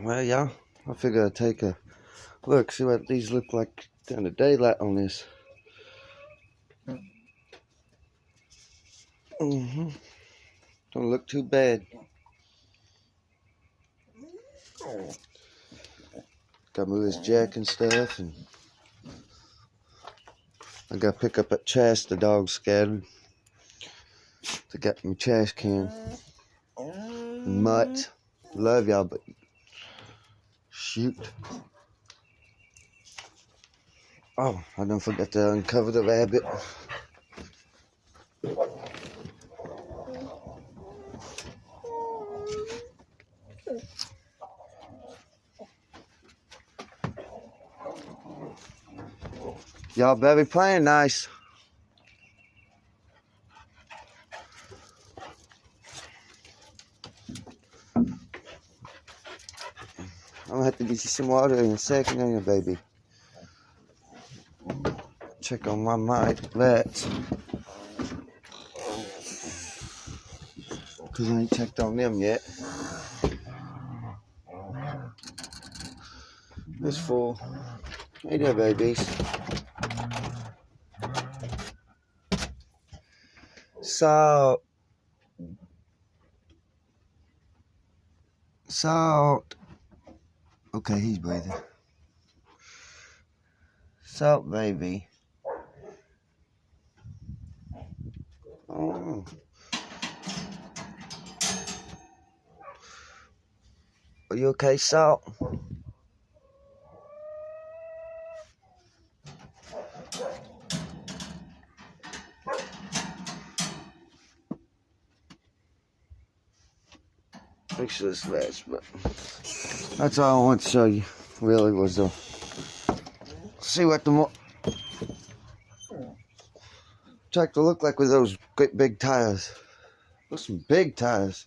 Well, y'all, I figure I'd take a look, see what these look like in the daylight on this. Don't look too bad. Gotta move this jack and stuff, and I gotta pick up that trash the dog's scattered. They got my trash can. Mutt. Love y'all, but shoot. Oh, I done forgot to uncover the rabbit. Y'all better be playing nice. I'm gonna have to get you some water in a second, ain't it, baby? Check on my rats. Cause I ain't checked on them yet. It's full. Hey there, babies. Salt. Salt. Okay, he's breathing. Salt, baby. Oh. Are you okay, Salt? Fix this last, but that's all I want to show you. Really was the see what the tractor look like with those great big tires. Those some big tires.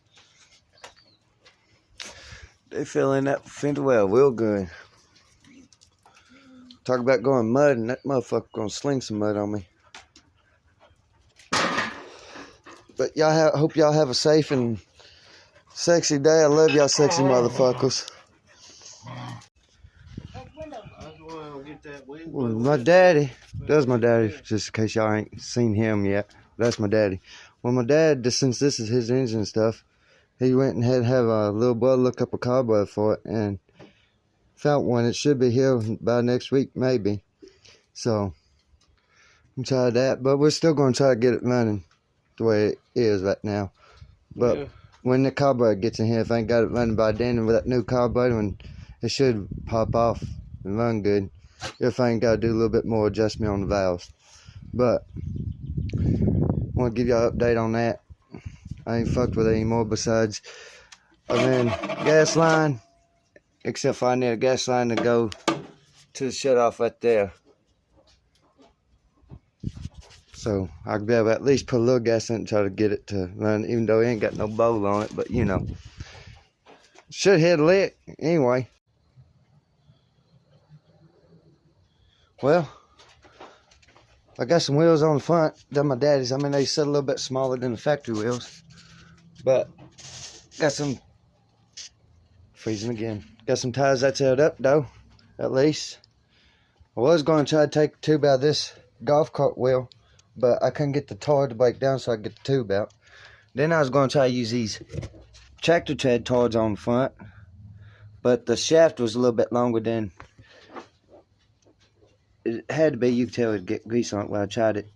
They fill in that fender well real good. Talk about going mud, and that motherfucker gonna sling some mud on me. But y'all hope y'all have a safe and sexy day. I love y'all sexy motherfuckers. Well, my daddy, that's my daddy, just in case y'all ain't seen him yet. That's my daddy. Well, my dad, since this is his engine and stuff, he went and had to have a little brother look up a carburetor for it and found one. It should be here by next week, maybe. So, I'm trying that, but we're still going to try to get it running the way it is right now. But yeah, when the carburetor gets in here, if I ain't got it running by then, and with that new carburetor, it should pop off and run good. If I ain't got to do a little bit more adjustment on the valves. But I want to give y'all an update on that. I ain't fucked with it anymore besides I ran gas line, except for I need a gas line to go to the shut off right there. So I'll be able to at least put a little gas in it and try to get it to run, even though it ain't got no bowl on it, but you know. Should hit a lick anyway. Well, I got some wheels on the front. They're my daddy's. I mean, they sit a little bit smaller than the factory wheels. But got some, freezing again. Got some tires that's held up though, at least. I was going to try to take the tube out of this golf cart wheel, but I couldn't get the tar to break down so I could get the tube out. Then I was going to try to use these tractor tread tars on the front, but the shaft was a little bit longer than it had to be. You could tell it'd get grease on it when I tried it.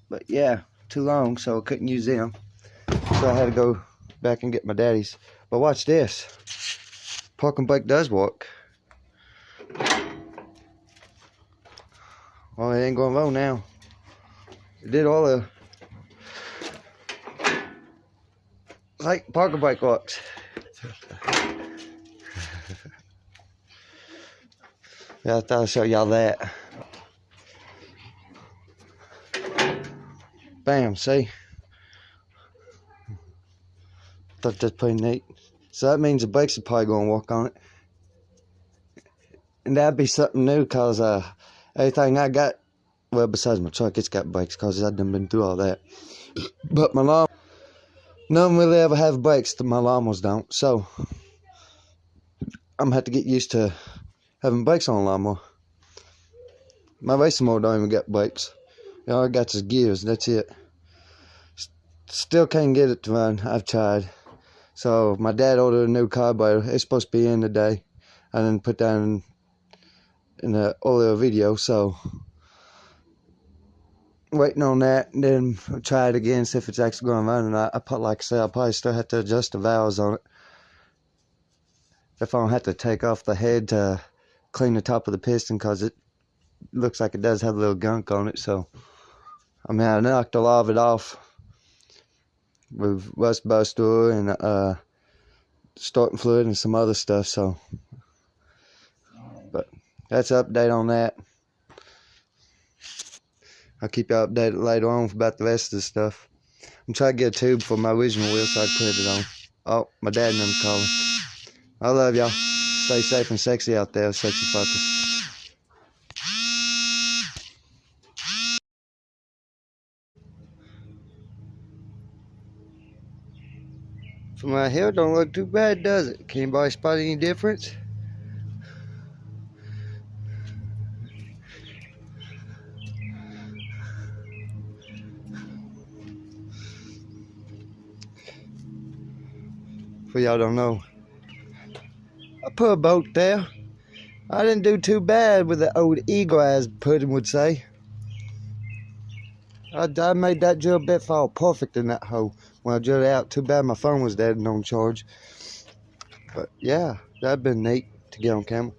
But yeah, too long, so I couldn't use them. So I had to go back and get my daddy's. But watch this. Park and brake does work. Well, it ain't going to roll now. It did all the... like park and brake works. Yeah, I thought I'd show y'all that. Bam, see? Thought that's pretty neat. So that means the brakes are probably going to work on it. And that'd be something new, because everything I got, well, besides my truck, it's got brakes, because I've done been through all that. But my lawn, none really ever have brakes, my lawnmowers don't. So I'm gonna have to get used to having brakes on a lawnmower. My racing mower don't even got brakes. All I got is gears, that's it. Still can't get it to run. I've tried. So my dad ordered a new carburetor. It's supposed to be in today. I didn't put that in the earlier video, so waiting on that, and then I'll try it again, see if it's actually going to run. And like I said, I'll probably still have to adjust the valves on it. If I don't have to take off the head to clean the top of the piston, because it looks like it does have a little gunk on it. So I mean, I knocked a lot of it off with rust buster and starting fluid and some other stuff. So, but that's an update on that. I'll keep you updated later on about the rest of the stuff. I'm trying to get a tube for my original wheel so I can put it on. Oh, my dad and them calling. I love y'all. Stay safe and sexy out there, sexy fuckers. From my hair, don't look too bad, does it? Can anybody spot any difference? For y'all don't know, I put a boat there. I didn't do too bad with the old eagle, as Puddin would say. I made that drill bit fall perfect in that hole when I drilled it out. Too bad my phone was dead and on charge. But yeah, that'd been neat to get on camera.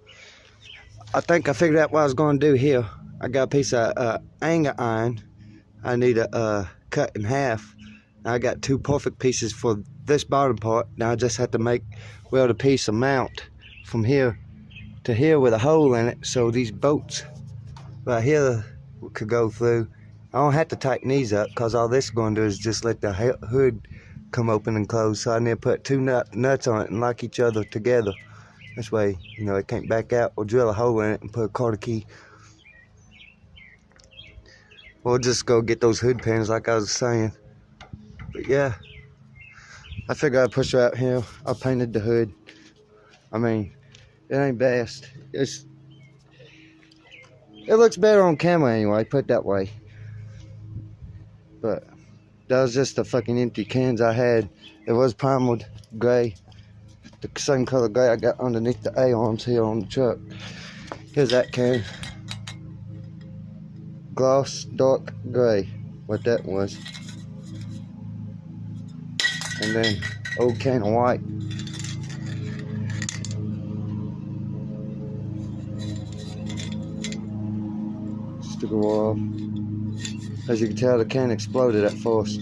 I think I figured out what I was going to do here. I got a piece of angle iron I need to cut in half. I got two perfect pieces for this bottom part. Now I just have to weld a piece of mount from here to here with a hole in it, so these bolts right here could go through. I don't have to tighten these up, because all this is going to do is just let the hood come open and close. So I need to put two nuts on it and lock each other together. This way, you know, it can't back out, or drill a hole in it and put a quarter key. Or just go get those hood pins like I was saying. But yeah, I figured I'd push her out here. I painted the hood. I mean, it ain't best. It looks better on camera anyway, put it that way. But that was just the fucking empty cans I had. It was primed gray, the same color gray I got underneath the A-arms here on the truck. Here's that can. Gloss dark gray, what that was. And then old can of white. Just to go off. As you can tell, the can exploded at first.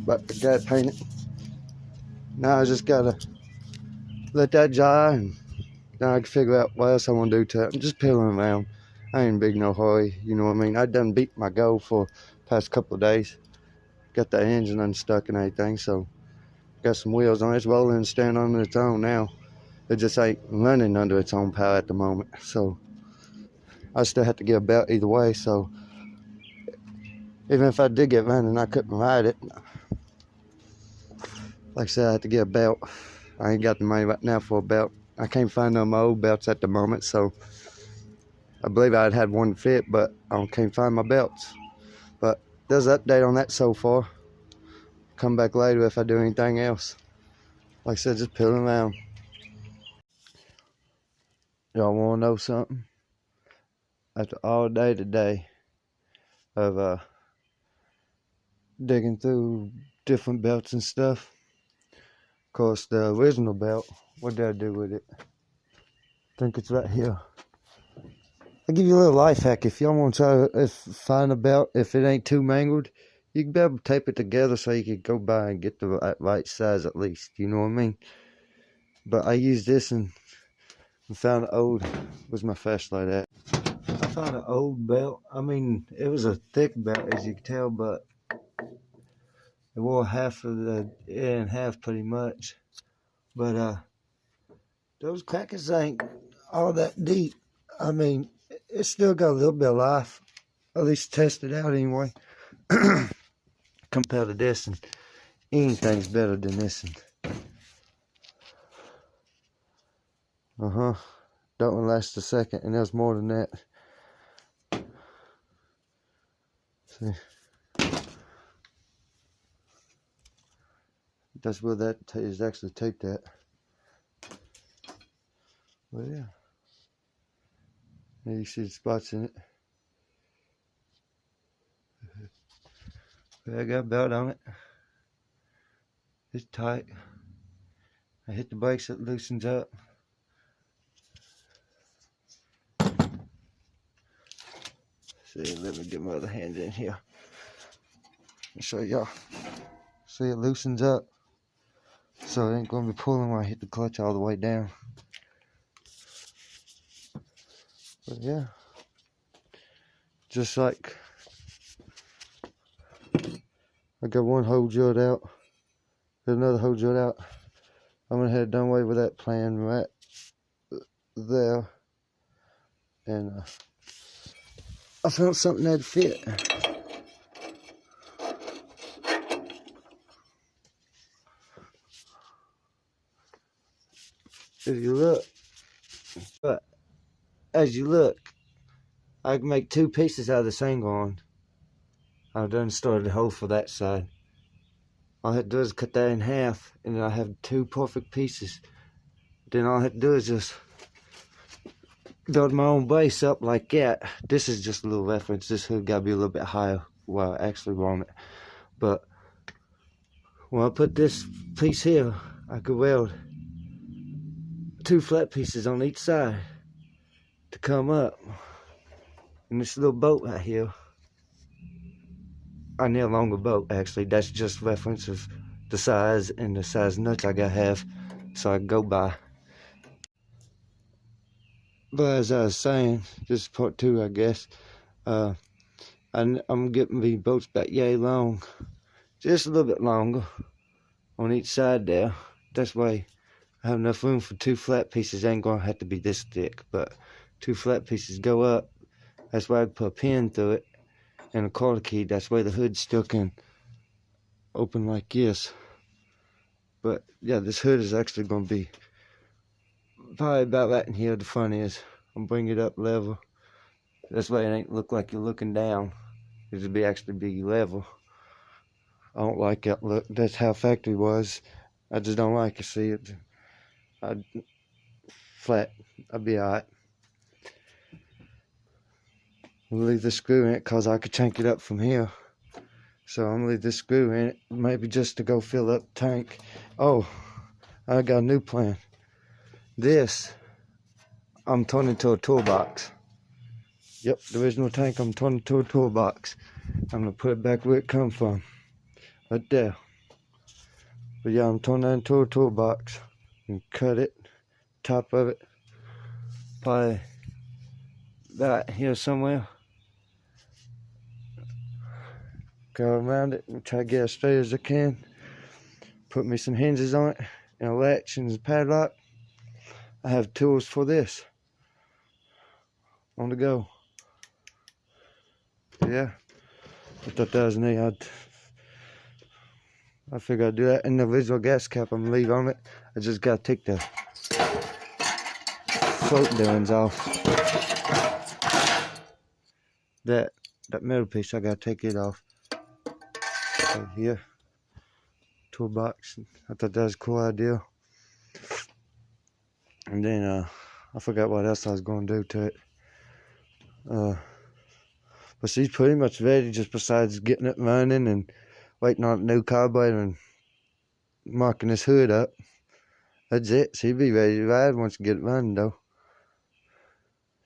But I got it painted. Now I just gotta let that dry, and then I can figure out what else I want to do to it. I'm just peeling around. I ain't in big no hurry, you know what I mean? I done beat my goal for the past couple of days. Got the engine unstuck and everything, so got some wheels on it. It's rolling and standing on its own now. It just ain't running under its own power at the moment. So I still have to get a belt either way. So even if I did get running, I couldn't ride it. Like I said, I have to get a belt. I ain't got the money right now for a belt. I can't find no more old belts at the moment, so I believe I'd had one fit, but I can't find my belts. But there's an update on that so far. Come back later if I do anything else. Like I said, just peeling around. Y'all want to know something? After all day today of digging through different belts and stuff, of course the original belt, what did I do with it? I think it's right here. I'll give you a little life hack. If y'all want to try to find a belt, if it ain't too mangled, you can be able to tape it together so you can go by and get the right size at least, you know what I mean? But I used this and found an old, where's my flashlight at? I found an old belt. I mean, it was a thick belt as you can tell, but it wore half of the in half pretty much. But those crackers ain't all that deep. I mean, it's still got a little bit of life. At least test it out anyway. Compared to this, and anything's better than this. And That one lasts a second, and there's more than that. See, that's where that is actually taped at. Well, yeah. There you see the spots in it. I got a belt on it. It's tight. I hit the brakes, it loosens up. See, let me get my other hand in here. I'll show y'all. See, it loosens up. So it ain't gonna be pulling when I hit the clutch all the way down. But yeah. Just like I got one hole drilled out. There's another hole drilled out. I'm gonna have done away with that plan right there. And I found something that'd fit. If you look, but as you look, I can make two pieces out of this angle on. I've done started the hole for that side. All I have to do is cut that in half, and then I have two perfect pieces. Then all I have to do is just build my own base up like that. This is just a little reference. This hood gotta be a little bit higher where I actually want it. But when I put this piece here, I could weld two flat pieces on each side to come up. And this little boat right here, I need a longer boat actually. That's just reference of the size and the size nuts I gotta have so I can go by. But as I was saying, this is part two, I guess. I'm getting these boats back yay long, just a little bit longer on each side there. That's why I have enough room for two flat pieces. Ain't gonna have to be this thick, but two flat pieces go up. That's why I put a pin through it and a quarter key. That's why the hood still can open like this. But yeah, this hood is actually gonna be probably about right in here. The front is. I'm bring it up level. That's why it ain't look like you're looking down. It'll be actually be level. I don't like that look. That's how factory was. I just don't like to see it. Flat. I'll be alright. We'll leave the screw in it because I could tank it up from here. So I'm gonna leave this screw in it, maybe just to go fill up the tank. Oh, I got a new plan. This, I'm turning into a toolbox. Yep, the original tank I'm turning into a toolbox. I'm gonna put it back where it come from. Right there. But yeah, I'm turning that into a toolbox. And cut it, top of it. Probably that here somewhere. Go around it and try to get as straight as I can. Put me some hinges on it and a latch and a padlock. I have tools for this on the go. Yeah, I thought that was neat. I figured I'd do that. And the original gas cap I'm gonna leave on it. I just gotta take the float bearings off. That metal piece, I gotta take it off. So here, toolbox. I thought that was a cool idea. And then I forgot what else I was gonna do to it. But she's pretty much ready, just besides getting it running and waiting on a new carburetor and marking this hood up. That's it. She'll be ready to ride once you get it running though.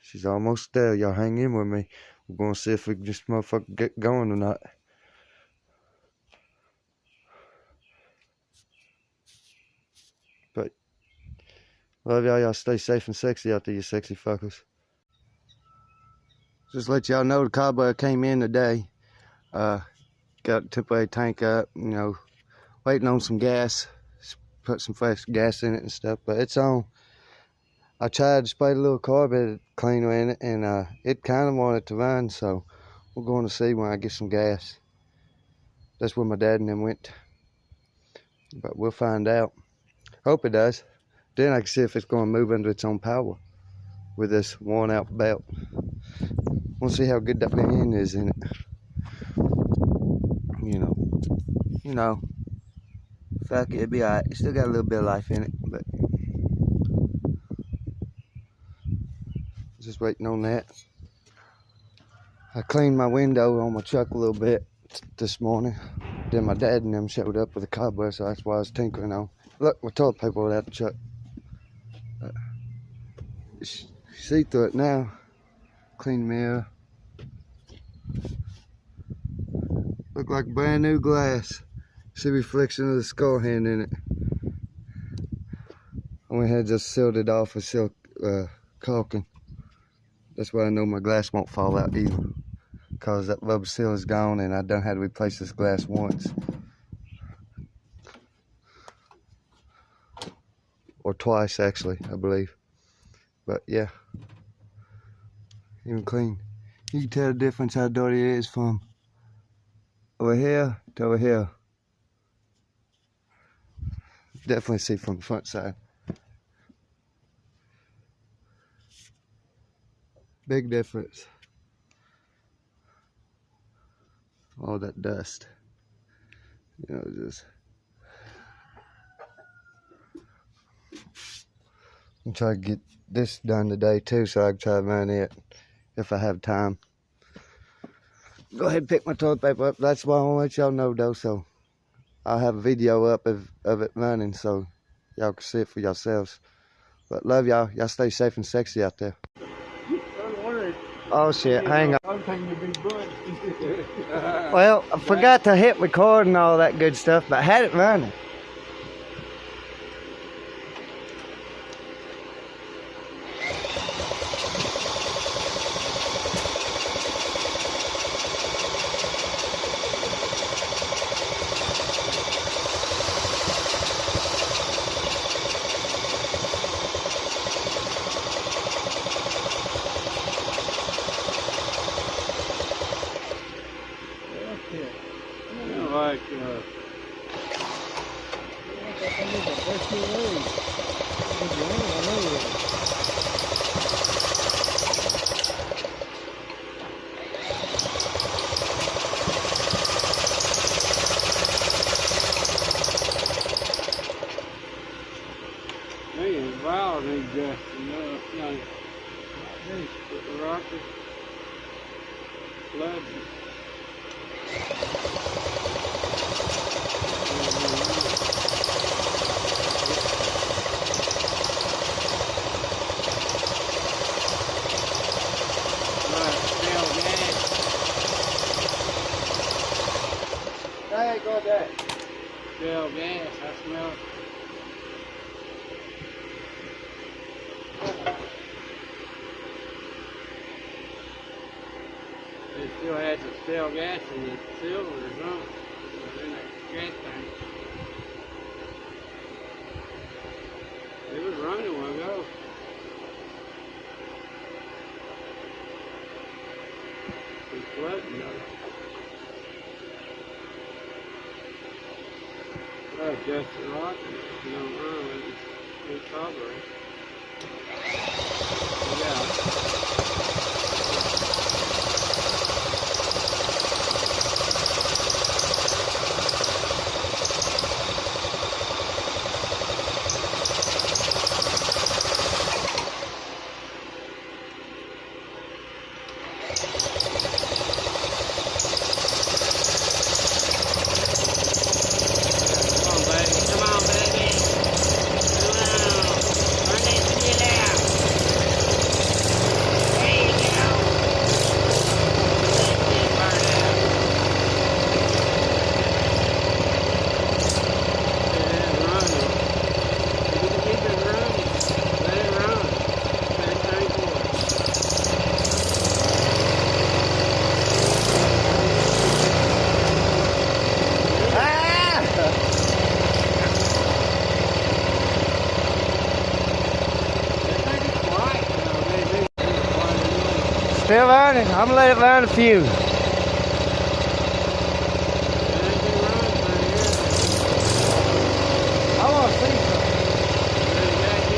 She's almost there. Y'all hang in with me. We're gonna see if we can just motherfucker get going or not. But love y'all. Y'all stay safe and sexy out there, you sexy fuckers. Just let y'all know the carburetor came in today. Got the AAA tank up, you know, waiting on some gas. Put some fresh gas in it and stuff, but it's on. I tried to spray a little carburetor cleaner in it, and it kind of wanted to run, so we're going to see when I get some gas. That's where my dad and them went, but we'll find out. Hope it does. Then I can see if it's going to move under its own power with this worn out belt. We'll see how good that bend is in it. You know, fuck it, it'll be alright. It still got a little bit of life in it, but just waiting on that. I cleaned my window on my truck a little bit this morning. Then my dad and them showed up with a cobweb, so that's why I was tinkering on. Look, my toilet paper without the truck. See through it now. Clean mirror. Look like brand new glass. See reflection of the skull hand in it. I went ahead and just sealed it off with silk caulking. That's why I know my glass won't fall out either. Because that rubber seal is gone and I done had to replace this glass once. Or twice actually, I believe. But yeah. Even clean. You can tell the difference how dirty it is from over here to over here. Definitely see from the front side. Big difference. All that dust. Just. I'm trying to get this done today too, so I can try to run it if I have time. Go ahead and pick my toilet paper up. That's why I want to let y'all know though, so I'll have a video up of it running so y'all can see it for yourselves. But love y'all. Y'all stay safe and sexy out there. Oh shit, hang on. Well, I forgot to hit record and all that good stuff, but I had it running. Shell gas, I smell it. It still has a shell gas in the silver or something. In that gas tank. It was running a while ago. It's flooding though. Just a rock, you know, it's strawberry. Yeah. Still running. I'm gonna let it run a few. I want to see something.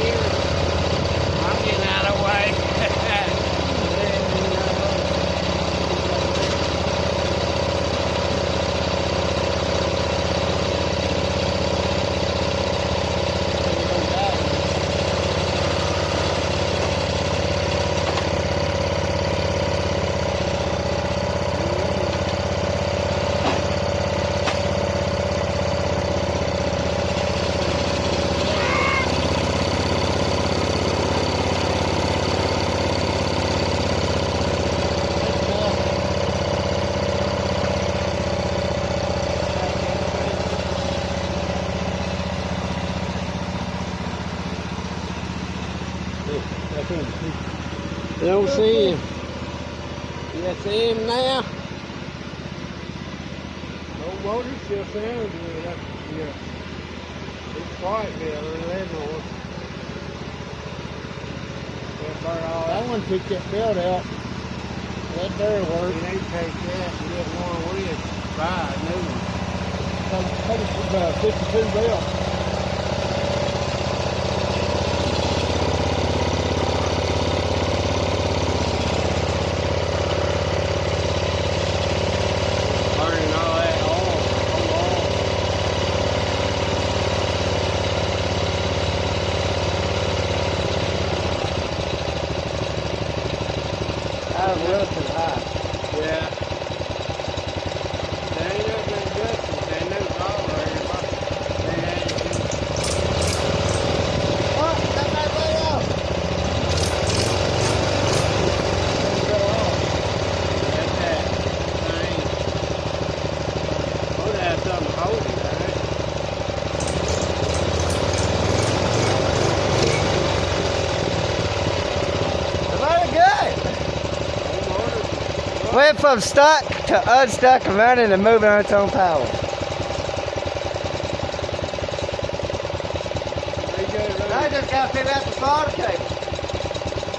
can't see. You don't see him. You see him now? No motor still sounds good up here. It's quiet here, a little more. That one took that belt out. That there works. You need to take that and get one with buy a new one. It's 52 belt. Burning all that oil. That was relatively high. Yeah. They ain't nothing good. They know it's all right. They ain't What? Got that right off. That's that thing. Oh, they have something to hold it, right? Very good. No motor. Went from stuck to unstuck and running and moving on its own power. They got it I right. just got to figure out the solder cable.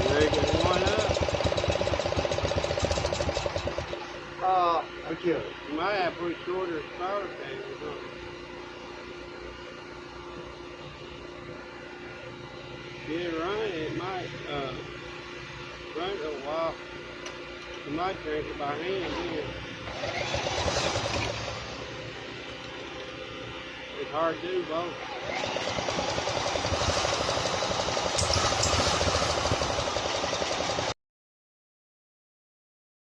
They got one up. Okay. You might have to put shorter solder cable or something. Get it running, it might run it a while. You might drink it by hand here. It's hard to do both.